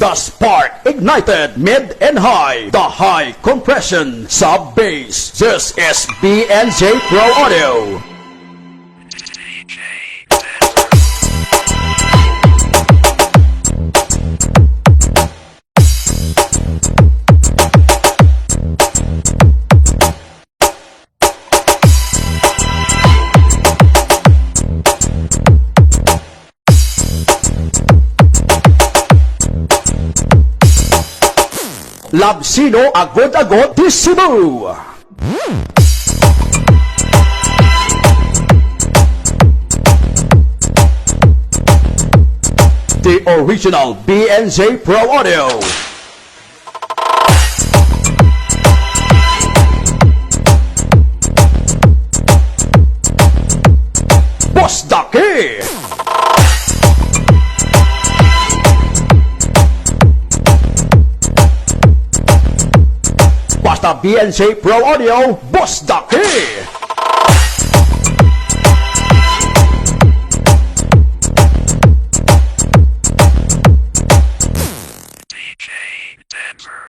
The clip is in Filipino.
the spark ignited mid and high, the high compression sub bass. This is BNJ Pro Audio. Labsino agod-agod di Cebu. The original BNJ Pro Audio. Bosdaki. Basta BNJ Pro Audio, Bosdaki.